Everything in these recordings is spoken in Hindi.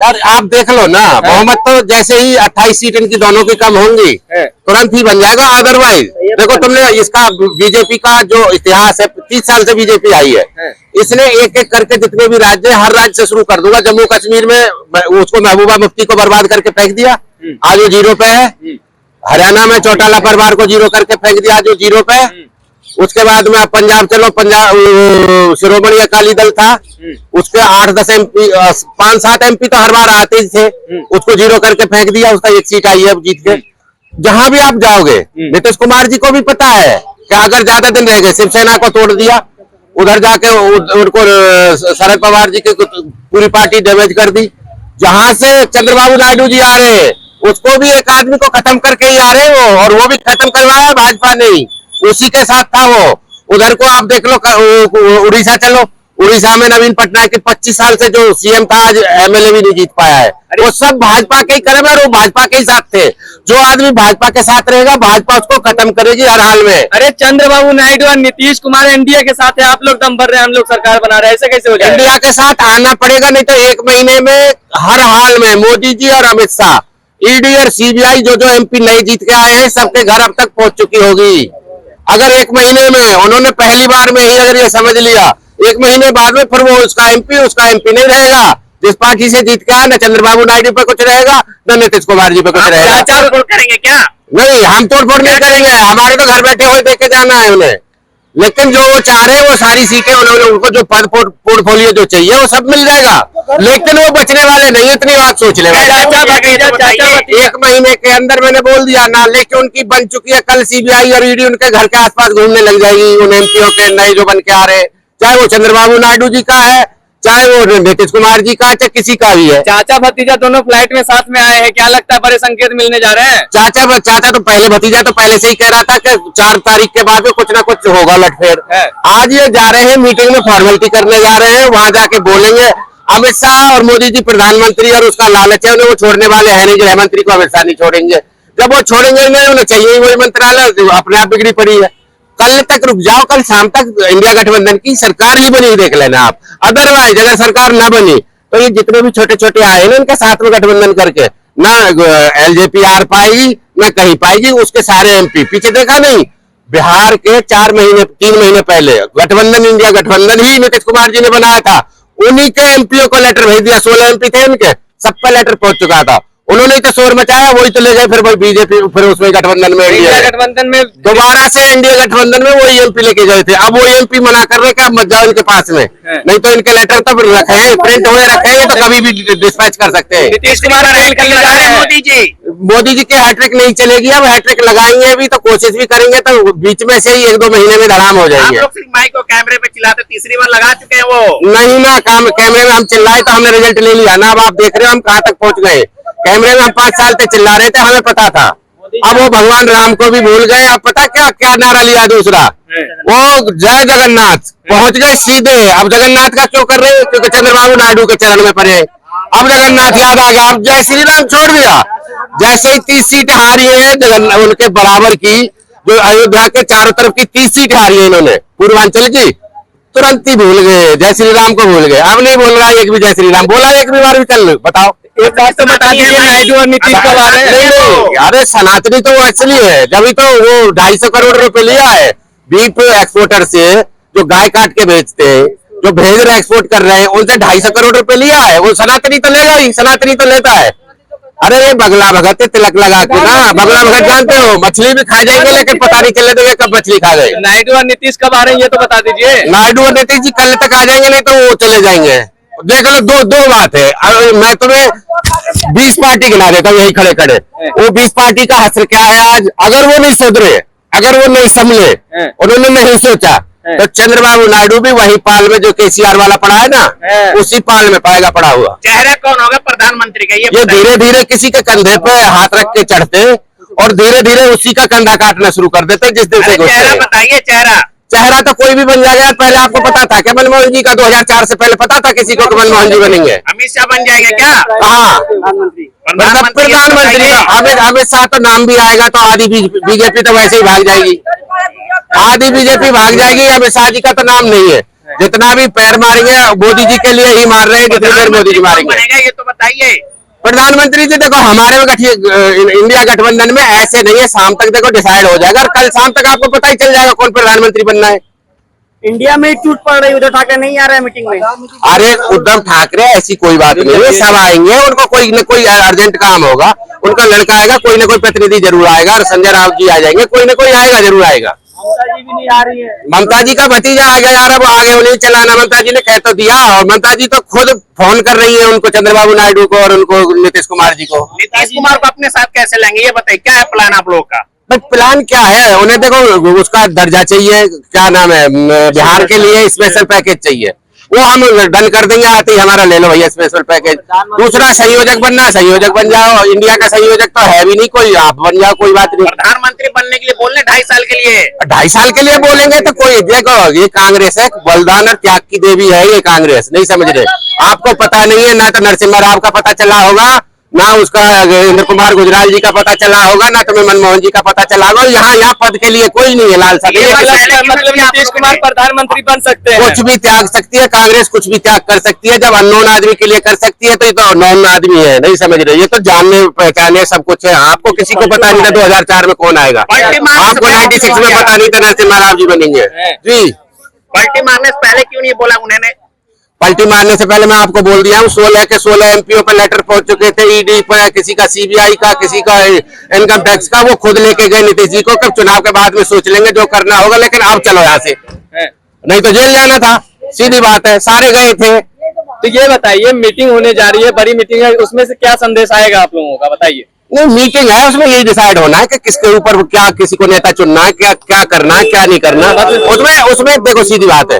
यार आप देख लो ना, बहुमत तो जैसे ही 28 सीट इनकी दोनों की कम होंगी तुरंत ही बन जाएगा। अदरवाइज देखो तुमने इसका बीजेपी का जो इतिहास है, 30 साल से बीजेपी आई है, इसने एक एक करके जितने भी राज्य है हर राज्य से शुरू कर दूंगा। जम्मू कश्मीर में उसको महबूबा मुफ्ती को बर्बाद करके फेंक दिया, आज वो 0 पे है। हरियाणा में चौटाला परिवार को 0 करके फेंक दिया, आज वो 0 पे है। उसके बाद में पंजाब चलो, पंजाब शिरोमणि अकाली दल था, उसके 8-10 MP 5-7 MP तो हर बार आते ही थे, उसको 0 करके फेंक दिया, उसका 1 सीट आई है जीत के। जहां भी आप जाओगे, नीतीश कुमार जी को भी पता है कि अगर ज्यादा दिन रह गए, शिवसेना को तोड़ दिया, उधर जाके उनको शरद पवार जी की पूरी पार्टी डैमेज कर दी। जहां से चंद्रबाबू नायडू जी आ रहे हैं, उसको भी एक आदमी को खत्म करके ही आ रहे हैं वो, और वो भी खत्म करवाया भाजपा ने ही, उसी के साथ था वो। उधर को आप देख लो, उड़ीसा चलो, उड़ीसा में नवीन पटनायक 25 साल से जो सीएम था, आज MLA भी नहीं जीत पाया है। वो सब भाजपा के ही कर्म है, और वो भाजपा के ही साथ थे। जो आदमी भाजपा के साथ रहेगा, भाजपा उसको खत्म करेगी हर हाल में। अरे चंद्रबाबू नायडू और नीतीश कुमार NDA के साथ है, आप लोग दम भर रहे हैं, हम लोग सरकार बना रहे हैं, ऐसे कैसे हो जाए? इंडिया के साथ आना पड़ेगा, नहीं तो 1 महीने में हर हाल में मोदी जी और अमित शाह, ED और CBI जो MP नहीं जीत के आए हैं, सबके घर अब तक पहुंच चुकी होगी। अगर 1 महीने में उन्होंने पहली बार में ही अगर ये समझ लिया, 1 महीने बाद में फिर वो उसका MP नहीं रहेगा। जिस पार्टी से जीत के आया, न चंद्रबाबू नायडू पे कुछ रहेगा, न नीतीश कुमार जी पे कुछ रहेगा। तोड़ करेंगे क्या? नहीं, हम तोड़-फोड़ नहीं करेंगे, हमारे तो घर बैठे हुए देखे जाना है उन्हें। लेकिन जो वो चाह रहे हैं, वो सारी सीटें उन्होंने, उनको जो पद पोर्टफोलियो जो चाहिए वो सब मिल जाएगा, लेकिन वो बचने वाले नहीं, इतनी बात सोच ले। 1 महीने के अंदर मैंने बोल दिया ना, लेकिन उनकी बन चुकी है। कल CBI और ED उनके घर के आसपास घूमने लग जाएगी, उन MPओ के नए जो बन के आ रहे हैं, चाहे वो चंद्रबाबू नायडू जी का है, चाहे वो नीतीश कुमार जी का, चाहे किसी का भी है। चाचा भतीजा दोनों फ्लाइट में साथ में आए हैं, क्या लगता है बड़े संकेत मिलने जा रहे हैं? चाचा तो पहले, भतीजा तो पहले से ही कह रहा था कि 4 तारीख के बाद में कुछ ना कुछ होगा लटफेर। आज ये जा रहे हैं मीटिंग में, फॉर्मेलिटी करने जा रहे हैं, वहां जाके बोलेंगे। अमित शाह और मोदी जी प्रधानमंत्री, और उसका लालच है उन्हें, वो छोड़ने वाले हैं नहीं। गृह मंत्री को अमित शाह नहीं छोड़ेंगे, जब वो छोड़ेंगे नहीं, उन्हें चाहिए वही मंत्रालय, अपने आप बिगड़ी पड़ी है। कल तक रुक जाओ, कल शाम तक इंडिया गठबंधन की सरकार ही बनी, देख लेना आप। अदरवाइज अगर सरकार ना बनी तो ये जितने भी छोटे छोटे आए ना, इनके साथ में गठबंधन करके ना LJP आर पाएगी, ना कहीं पाएगी। उसके सारे MP पीछे देखा नहीं, बिहार के 3 महीने पहले गठबंधन, इंडिया गठबंधन ही नीतीश कुमार जी ने बनाया था। उन्हीं के MPओ को लेटर भेज दिया, 16 MP थे उनके, सबका लेटर पहुंच चुका था। उन्होंने तो शोर मचाया, वही तो ले गए फिर वही बीजेपी, फिर उसमें गठबंधन में, इंडिया गठबंधन में दोबारा से इंडिया गठबंधन में वही MP लेके गए थे। अब वो MP मना कर रहे कि आप मत जाओ इनके पास में, नहीं तो इनके लेटर तब रखे हैं, प्रिंट हुए रखे हैं, तो कभी भी डिस्पैच कर सकते हैं। नीतीश कुमार मोदी जी के हैट्रिक नहीं चलेगी, अब हैट्रिक लगाएंगे अभी, तो कोशिश भी करेंगे, तो बीच में से ही 1-2 महीने में धड़ाम हो जाएंगे। आप लोग माइक को कैमरे पे चिल्लाते, तीसरी बार लगा चुके हैं वो। नहीं ना, कैमरे में हम चिल्लाए तो हमने रिजल्ट ले लिया ना। अब आप देख रहे हो हम कहाँ तक पहुंच गए। कैमरे में हम 5 साल से चिल्ला रहे थे, हमें पता था। अब वो भगवान राम को भी भूल गए। अब पता क्या नारा लिया दूसरा, वो जय जगन्नाथ, पहुंच गए सीधे। अब जगन्नाथ का क्यों कर रहे हैं? क्योंकि चंद्रबाबू नायडू के चरण में पड़े। अब जगन्नाथ याद आ गया, अब जय श्री राम छोड़ दिया। जैसे ही 30 सीटें हारी है जगन्नाथ, उनके बराबर की जो अयोध्या के चारों तरफ की 30 सीटें हारी है इन्होंने, पूर्वांचल की, तुरंत ही भूल गए, जय श्री राम को भूल गए। अब नहीं बोल रहा एक भी जय श्री राम, बोला एक भी बार भी चल, बताओ। एक बात तो बता दीजिए, नायडू और नीतीश कब आ रहे हैं? अरे सनातनी तो वो इसलिए है, जब तो वो 250 करोड़ रुपए लिया है बीफ एक्सपोर्टर से, जो गाय काट के बेचते हैं, जो भेज रहे एक्सपोर्ट कर रहे हैं, उनसे 250 करोड़ रुपए लिया है। वो सनातनी तो लेगा ही, सनातनी तो लेता है। अरे ये बगला भगत तिलक लगा के ना, बगला भगत जानते हो, मछली भी खा जाएंगे, लेकिन पता नहीं चले तो कब मछली खा गए। नायडू और नीतीश कब आ रहे हैं ये तो बता दीजिए। नायडू और नीतीश जी कल तक आ जाएंगे, नहीं तो वो चले जाएंगे। देख लो, दो बात है। मैं तुम्हें 20 पार्टी गिना देता हूँ यही खड़े खड़े। वो 20 पार्टी का हश्र क्या है आज? अगर वो नहीं सुधरे, अगर वो नहीं संभले, उन्होंने नहीं सोचा, तो चंद्रबाबू नायडू भी वही पाल में जो KCR वाला पड़ा है ना, उसी पाल में पाएगा पड़ा हुआ। चेहरा कौन होगा प्रधानमंत्री का? ये धीरे धीरे किसी के कंधे पे हाथ रख के चढ़ते, और धीरे धीरे उसी का कंधा काटना शुरू कर देते जिस दिन से। चेहरा बताइए, चेहरा तो कोई भी बन जाएगा। पहले आपको पता था कि मनमोहन जी का 2004 से पहले पता था किसी को कि मनमोहन जी बनेंगे? अमित शाह बन जाएंगे क्या? हाँ, प्रधानमंत्री का अमित शाह तो नाम भी आएगा तो आधी बीजेपी तो वैसे ही भाग जाएगी, आधी बीजेपी भाग जाएगी। अमित शाह जी का तो नाम नहीं है। जितना भी पैर मारेंगे मोदी जी के लिए ही मार रहे हैं, जितनी देर मोदी जी मारेंगे। ये तो बताइए। प्रधानमंत्री जी देखो हमारे में इंडिया गठबंधन में ऐसे नहीं है, शाम तक देखो डिसाइड हो जाएगा और कल शाम तक आपको पता ही चल जाएगा कौन प्रधानमंत्री बनना है। इंडिया में टूट पड़ रही, उद्धव ठाकरे नहीं आ रहे हैं मीटिंग में। अरे उद्धव ठाकरे ऐसी कोई बात नहीं है, सब आएंगे, उनको कोई न कोई अर्जेंट काम होगा, उनका लड़का आएगा, कोई ना कोई प्रतिनिधि जरूर आएगा और संजय राउत जी आ जाएंगे, कोई ना कोई आएगा, जरूर आएगा। ममता जी भी नहीं आ रही है। ममता जी का भतीजा आ गया यार, अब आगे उन्हें चलाना। ममता जी ने कह तो दिया और ममता जी तो खुद फोन कर रही है उनको, चंद्रबाबू नायडू को और उनको नीतीश कुमार जी को। नीतीश कुमार को अपने साथ कैसे लेंगे ये बताइए, क्या है प्लान आप लोगों का? प्लान क्या है, उन्हें देखो उसका दर्जा चाहिए, क्या नाम है, बिहार के लिए स्पेशल पैकेज चाहिए, वो हम डन कर देंगे, आते ही हमारा ले लो भैया स्पेशल पैकेज। दूसरा संयोजक बनना, संयोजक बन जाओ, इंडिया का संयोजक तो है भी नहीं कोई, आप बन जाओ, कोई बात नहीं। प्रधानमंत्री बनने के लिए बोल रहे 2.5 साल के लिए, 2.5 साल के लिए बोलेंगे तो कोई देखो, ये कांग्रेस है, बलिदान और त्याग की देवी है ये कांग्रेस, नहीं समझ रहे। आपको पता नहीं है, ना तो नरसिम्हा राव का पता चला होगा, ना उसका इंद्र कुमार गुजराल जी का पता चला होगा, ना तुम्हें मनमोहन जी का पता चला होगा। यहाँ पद के लिए कोई नहीं है लालसा। मतलब नीतीश कुमार प्रधानमंत्री बन सकते हैं, कुछ भी त्याग सकती है कांग्रेस, कुछ भी त्याग कर सकती है। जब अननोन आदमी के लिए कर सकती है तो ये तो नॉन आदमी है, नहीं समझ रहे। ये तो जानने पहचाने सब कुछ है। आपको किसी को पता नहीं था 2004 में कौन आएगा, आपको 96 में पता नहीं था नरसिम्हा राव जी बनेंगे जी। पलटी मारने से पहले क्यों नहीं बोला उन्होंने? पलटी मारने से पहले मैं आपको बोल दिया हूँ, 16 के 16 एमपीओ पर लेटर पहुंच चुके थे, ईडी पर, किसी का सीबीआई का, किसी का इनकम टैक्स का, वो खुद लेके गए नीतीश जी को। कब चुनाव के बाद में सोच लेंगे जो करना होगा, लेकिन अब चलो यहाँ से, नहीं तो जेल जाना था, सीधी बात है, सारे गए थे। तो ये बताइए, मीटिंग होने जा रही है, बड़ी मीटिंग है, उसमें से क्या संदेश आएगा आप लोगों का, बताइए। नहीं, मीटिंग है, उसमें यही डिसाइड होना है कि किसके ऊपर क्या, किसी को नेता चुनना है, क्या क्या करना है, क्या नहीं करना। उसमें देखो सीधी बात है,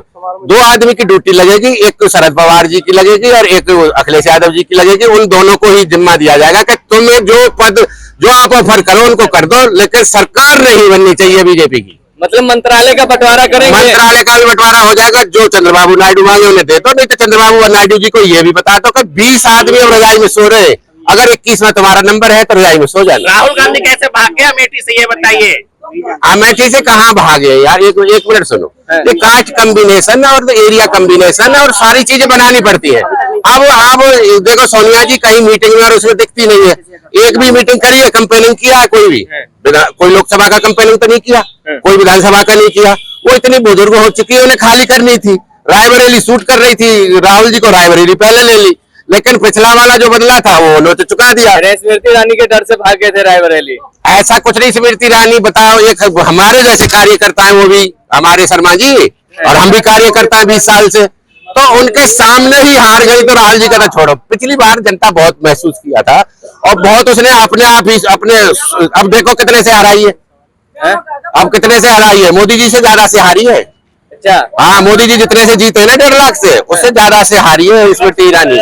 2 आदमी की ड्यूटी लगेगी, एक तो शरद पवार जी की लगेगी और एक अखिलेश यादव जी की लगेगी। उन दोनों को ही जिम्मा दिया जाएगा कि तुम्हें जो पद, जो आप ऑफर करो उनको कर दो, लेकिन सरकार नहीं बननी चाहिए बीजेपी की। मतलब मंत्रालय का बंटवारा करेंगे? मंत्रालय का भी बंटवारा हो जाएगा, जो चंद्रबाबू नायडू मांगे उन्हें दे दो, नहीं तो चंद्रबाबू नायडू जी को ये भी बता दो कि 20 आदमी अब रजाई में सो रहे, अगर 21 में तुम्हारा नंबर है तो रजाई में सो जाना। राहुल गांधी कैसे भाग गया अमेठी से, ये बताइए। अमेठी से कहाँ भागे यार, एक मिनट सुनो। ये कास्ट कम्बिनेशन और एरिया कम्बिनेशन और सारी चीजें बनानी पड़ती है। अब देखो सोनिया जी कहीं मीटिंग में और उसमें दिखती नहीं है, एक भी मीटिंग करी है, कंपेनिंग किया है कोई भी, कोई लोकसभा का कंपेनिंग तो नहीं किया, कोई विधानसभा का नहीं किया। वो इतनी बुजुर्ग हो चुकी है, उन्हें खाली करनी थी, रायबरेली सूट कर रही थी, राहुल जी को रायबरेली पहले ले ली, लेकिन पिछला वाला जो बदला था वो उन्होंने तो चुका दिया। स्मृति ईरानी के डर से भागे थे रायबरेली। ऐसा कुछ नहीं, स्मृति ईरानी बताओ, एक हमारे जैसे कार्यकर्ता है वो भी, हमारे शर्मा जी, और हम भी कार्यकर्ता है 20 साल से, तो उनके सामने ही हार गई। तो राहुल जी का तो छोड़ो, पिछली बार जनता बहुत महसूस किया था और बहुत उसने अपने आप ही अपने, अब देखो कितने से हराई है, अब कितने से हराई है, मोदी जी से ज्यादा से हारी है। अच्छा, हाँ, मोदी जी जितने से जीते ना 1.5 लाख से, उससे ज्यादा से हारी है स्मृति ईरानी,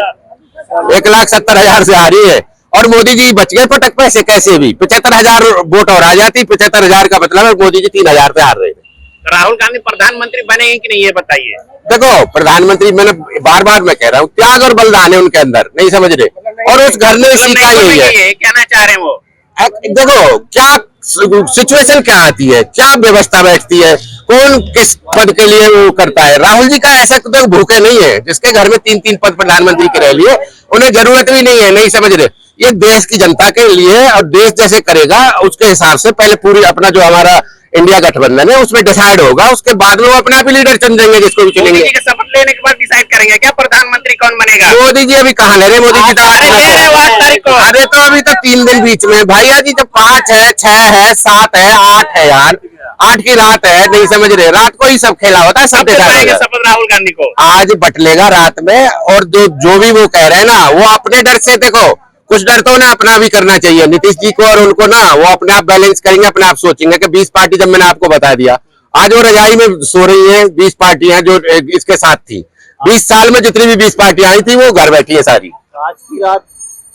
1,70,000 से हारी है। और मोदी जी बच गए पटक पैसे कैसे भी, 75,000 वोट और आ जाती, 75,000 का मतलब है मोदी जी 3,000 पे हार रहे थे। राहुल गांधी प्रधानमंत्री बनेंगे कि नहीं ये बताइए। देखो प्रधानमंत्री, मैंने बार बार मैं कह रहा हूँ, त्याग और बलिदान है उनके अंदर, नहीं समझ रहे, और उस घर ने सीखा यही है। कहना चाह रहे हैं वो, देखो क्या सिचुएशन क्या आती है, क्या व्यवस्था बैठती है, कौन किस पद के लिए वो करता है। राहुल जी का ऐसा तो भूखे नहीं है, जिसके घर में 3-3 पद प्रधानमंत्री के रह लिए, उन्हें जरूरत भी नहीं है, नहीं समझ रहे। ये देश की जनता के लिए, और देश जैसे करेगा उसके हिसाब से पहले पूरी अपना जो हमारा इंडिया गठबंधन है उसमें डिसाइड होगा, उसके बाद में वो अपने आप ही लीडर चुन देंगे जिसको भी चुनेंगे। मोदी जी का शपथ लेने के बाद डिसाइड करेंगे क्या प्रधानमंत्री कौन बनेगा। मोदी जी अभी कहाँ ले रहे, मोदी जी तो अरे तो अभी तो 3 दिन बीच में भैया जी, जब 5 है, 6 है, 7 है, 8 है यार, 8 की रात है, नहीं समझ रहे, रात को ही सब खेला होता है, सब देखा शपथ राहुल गांधी को आज बटलेगा रात में। और जो भी वो कह रहे हैं ना, वो अपने डर से, देखो कुछ डर तो उन्हें अपना भी करना चाहिए नीतीश जी को, और उनको ना वो अपने आप बैलेंस करेंगे, अपने आप सोचेंगे कि 20 पार्टी, जब मैंने आपको बता दिया आज वो रजाई में सो रही है, 20 पार्टियां जो इसके साथ थी, 20 साल में जितनी भी 20 पार्टियां आई थी वो घर बैठी है सारी। आज की रात?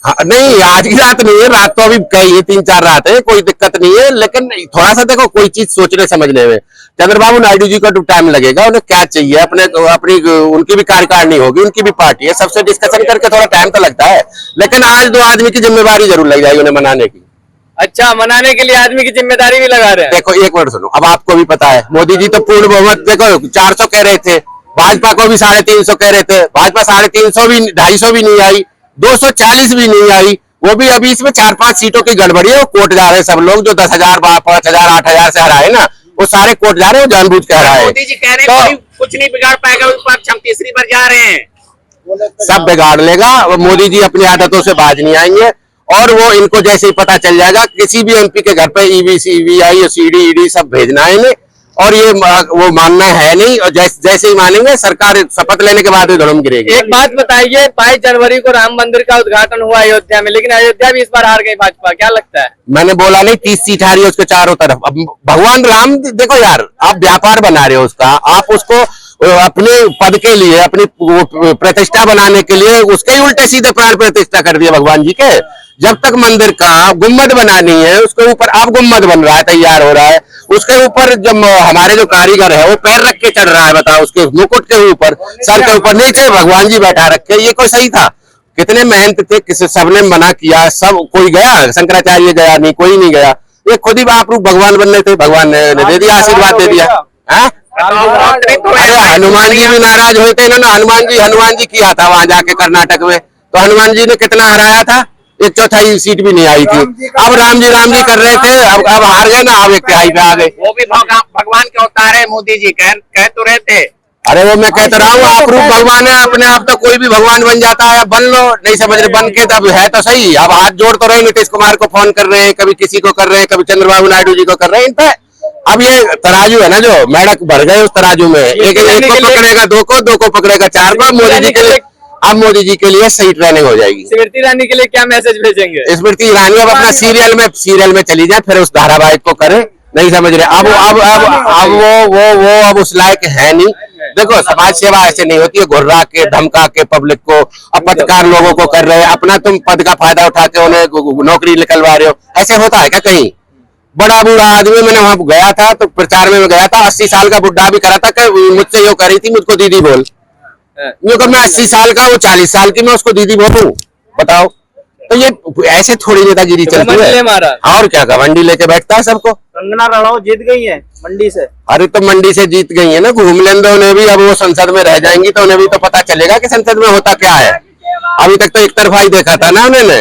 हाँ, नहीं आज की रात नहीं है, रात तो अभी कही है, 3-4 रात है, कोई दिक्कत नहीं है, लेकिन थोड़ा सा देखो कोई चीज सोचने समझने में चंद्रबाबू नायडू जी को तो टाइम लगेगा, उन्हें क्या चाहिए, अपनी उनकी भी कार्यकारिणी होगी, उनकी भी पार्टी है, सबसे डिस्कशन करके थोड़ा टाइम तो लगता है, लेकिन आज 2 आदमी की जिम्मेवारी जरूर लग जाएगी उन्हें मनाने की। अच्छा, मनाने के लिए आदमी की जिम्मेदारी भी लगा रहे हैं। देखो एक मिनट सुनो, अब आपको भी पता है मोदी जी तो पूर्ण बहुमत, देखो 400 कह रहे थे, भाजपा को भी 350 कह रहे थे, भाजपा 350 भी 250 भी नहीं आई, 240 भी नहीं आई। वो भी अभी इसमें 4-5 सीटों की गड़बड़ी है, वो कोर्ट जा रहे हैं सब लोग जो 10,000 5,000 8,000 से हराए ना, वो सारे कोर्ट जा रहे हैं, वो जानबूझ के हराए। मोदी जी कह रहे हैं कोई कुछ नहीं बिगाड़ पाएगा उस पर, हम तीसरी बार जा रहे हैं। सब बिगाड़ लेगा। वो मोदी जी अपनी आदतों से बाज नहीं आएंगे, और वो इनको जैसे ही पता चल जाएगा किसी भी एमपी के घर पे EVI CD ED सब भेजना है इन्हें, और ये वो मानना है नहीं, और जैसे ही मानेंगे सरकार शपथ लेने के बाद ही धर्म गिरेगी। एक बात बताइए, 22 जनवरी को राम मंदिर का उद्घाटन हुआ अयोध्या में, लेकिन अयोध्या भी इस बार हार गई भाजपा, क्या लगता है? मैंने बोला नहीं 30 सीट हारी है उसके चारों तरफ। अब भगवान राम, देखो यार, आप व्यापार बना रहे हो उसका, आप उसको अपने पद के लिए, अपनी प्रतिष्ठा बनाने के लिए उसके ही उल्टे सीधे प्राण प्रतिष्ठा कर दिया भगवान जी के। जब तक मंदिर का गुम्बद बनानी है, उसके ऊपर अब गुम्बद बन रहा है, तैयार हो रहा है, उसके ऊपर जब हमारे जो कारीगर है वो पैर रख के चढ़ रहा है, बताओ, उसके मुकुट के ऊपर, सर के ऊपर नीचे भगवान जी बैठा रखे, ये कोई सही था? कितने मेहनत थे, किसी सबने मना किया, सब कोई गया, शंकराचार्य गया नहीं, कोई नहीं गया, ये खुद ही आप रूप भगवान बनने थे, भगवान ने दे दिया, आशीर्वाद दे दिया। अरे हनुमान जी भी नाराज हुए थे, इन्होंने हनुमान जी किया था वहां जाके कर्नाटक में, तो हनुमान जी ने कितना हराया था, 1/4 सीट भी नहीं आई थी। अब राम जी कर रहे थे, अब हार गए ना, अब 1/3 पे आ गए। वो भी भगवान के अवतार है मोदी जी, कह तो रहे थे। अरे वो मैं कहता रहा हूँ, आप रूप भगवान है, अपने आप तो कोई भी भगवान बन जाता है, बन लो, नहीं समझ रहे, बन के तब है तो सही। अब हाथ जोड़ तो रहे, नीतीश कुमार को फोन कर रहे हैं, कभी किसी को कर रहे हैं, कभी चंद्रबाबू नायडू जी को कर रहे हैं। इन पे अब ये तराजू है ना, जो मेढक भर गए उस तराजू में, एक को पकड़ेगा, दो को पकड़ेगा, 4 को। मोदी जी के लिए, अब मोदी जी के लिए सही ट्रेनिंग हो जाएगी। स्मृति ईरानी के लिए क्या मैसेज भेजेंगे? स्मृति ईरानी अब अपना सीरियल में चली जाए, फिर उस धारावाहिक को करे, नहीं समझ रहे। अब वो अब उस लायक है नहीं। देखो, समाज सेवा ऐसे नहीं होती है, घुर्रा के धमका के पब्लिक को, अब पत्रकार लोगों को कर रहे हैं, अपना तुम पद का फायदा उठा के उन्हें नौकरी निकलवा रहे हो, ऐसे होता है क्या कहीं? बड़ा बूढ़ा आदमी, मैंने वहां गया था तो प्रचार में गया था, 80 साल का बुढ़ा भी करा था कि मुझसे यो करी थी, मुझको दीदी बोल, मैं 80 साल का, वो 40 साल की, मैं उसको दीदी बोलूं, बताओ? तो ये ऐसे थोड़ी नेतागिरी चलती है। और क्या, घमंडी लेके बैठता है सबको। कंगना रनौत जीत गई है मंडी से। अरे तो मंडी से जीत गई है ना, घूम लें दो उन्हें भी, अब वो संसद में रह जाएंगी तो उन्हें भी तो पता चलेगा कि संसद में होता क्या है। अभी तक तो एक तरफा ही देखा था ना उन्होंने।